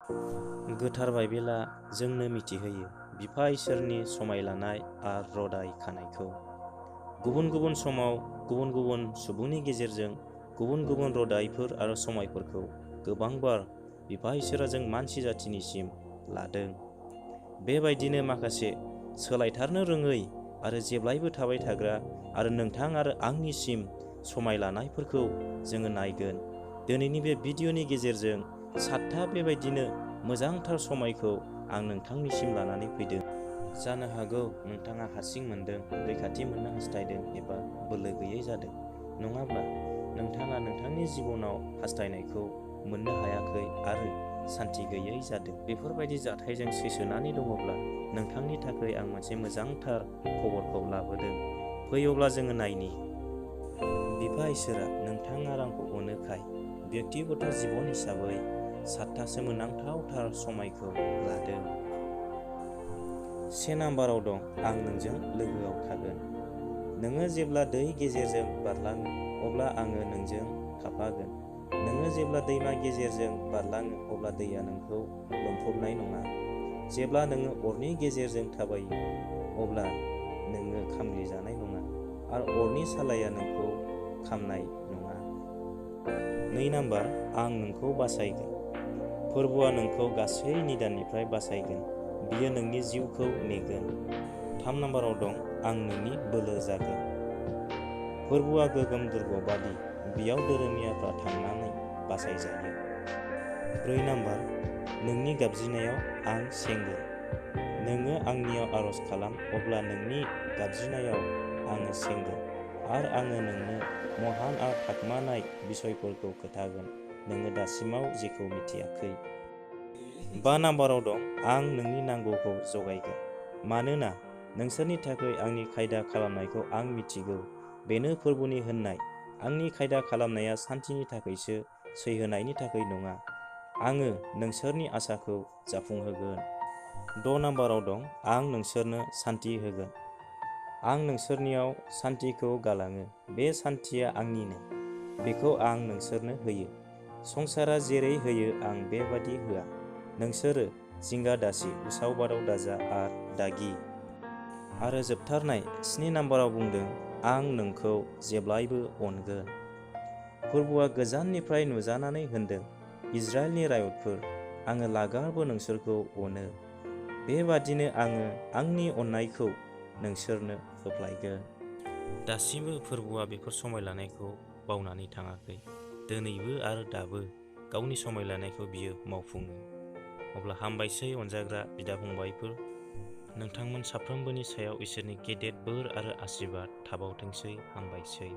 गोथार बाइबेला जोंनो मिथिहोयो बिफा इसोरनि समाय लानाय आरो रदाय खानायखौ। गुबुन गुबुन समाव गुबुन गुबुन सुबुंनि गेजेरजों गुबुन गुबुन रदायफोर आरो समायफोरखौ गोबांबार बिफा इसोरा जों मानसि जाथिनिसिम लादों। बेबायदिनो माखासे सोलायथारनो रोङै आरो जेब्लायबो थाबाय थाग्रा आरो नोंथां आरो आंनिसिम समाय लानायफोरखौ जोङो नायगोन। दिनैनि बे भिडिअनि गेजेरजों 7था बेबायदिनो मोजांथार समायखौ आं नोंथांनिसिम लानानै फैदों। जानो हागौ नोंथाङा हारसिं मोनदों, रैखाथि मोननो हास्थायदों एबा बोलो गैयै जादों। नङाब्ला नोंथाङा नोंथांनि जिबनाव हास्थायनायखौ मोननो हायाखै आरो सान्थि गैयै जादों। बेफोरबायदि जाथायजों सैसोनानै दङब्ला नोंथांनि थाखाय आं मोनसे मोजांथार खबरखौ लाबोदों। फै अब्ला जोङो नायनि। बिफा इसोरा नोंथाङा आंखौ अनोखाय व्यक्तिगत जिबन हिसाबै 7थासो मोननांथावथार समायखौ लादों। 1 नाम्बाराव दं आं नोंजों लोगोआव थागोन। नोङो जेब्ला दै गेजेरजों बारलाङो अब्ला आङो नोंजों थाफागोन। नोङो जेब्ला दैमा गेजेरजों बारलाङो अब्ला दैया नोंखौ लोमफबनाय नङा। जेब्ला नोङो अरनि गेजेरजों थाबायो अब्ला नोङो खामग्लिजानाय नङा आरो अरनि सालाया नोंखौ खामनाय नङा। 2 नाम्बार आं नोंखौ बासायगोन। फोरबुआ नोंखौ गासै निदाननिफ्राय बासायगोन। बियो नोंनि जिउखौ नेगोन। 3 नाम्बाराव दं आं नोंनि बोलो जागोन। फोरबुआ गोगोम दुर्ग बादि बेयाव धोरोमियाफ्रा थांनानै बासायजायो। 4 नाम्बार नोंनि गाबज्रिनायाव आं सेंगोन। नोङो आंनियाव आरज खालाम अब्ला नोंनि गाबज्रिनायाव आङो सेंगोन आरो आङो नोंनो महान आरो थाखोमानाय बिसयफोरखौ खोन्थागोन नोङो दासिमाव जेखौ मिथियाखै। 5 नाम्बाराव दं आं नोंनि नांगौखौ जगायगोन। मानोना नोंसोरनि थाखाय आंनि खायदा खालामनायखौ आं मिथिगौ। बेनो फोरबुनि होननाय। आंनि खायदा खालामनाया सान्थिनि थाखायसो, सैहोनायनि थाखाय नङा। आङो नोंसोरनि आसाखौ जाफुंहोगोन। 6 नाम्बाराव दं आं नोंसोरनो सान्थि होगोन। आं नोंसोरनियाव सान्थिखौ गालाङो। बे सान्थिया आंनिनो। बेखौ आं नोंसोरनो होयो। संसारा जेरै होयो आं बेबादि होआ। नोंसोरो जिंगा दासि, उसाव बादाव दाजा आरो दागि। आरो जोबथारनाय 7 नाम्बाराव बुंदों आं नोंखौ जेब्लायबो अनगोन। फोरबुआ गोजाननिफ्राय नुजानानै होनदों इजराइलनि रायतफोर, आङो लागारबो नोंसोरखौ अनो। बेबादिनो आङो आंनि अननायखौ नोंसोरनो होफ्लायगोन। दासिमबो फोरबुआ बेफोर समाय लानायखौ बावनानै थाङाखै। दिनैबो आरो दाबो गावनि समाय लानायखौ बियो मावफुङो। अब्ला हामबायसै अनजाग्रा बिदा फंबायफोर, नोंथांमोन साफ्रोमबोनि सायाव इसोरनि गेदेर बोर आरो आशीर्बाद थाबावथोंसै। हामबायसै।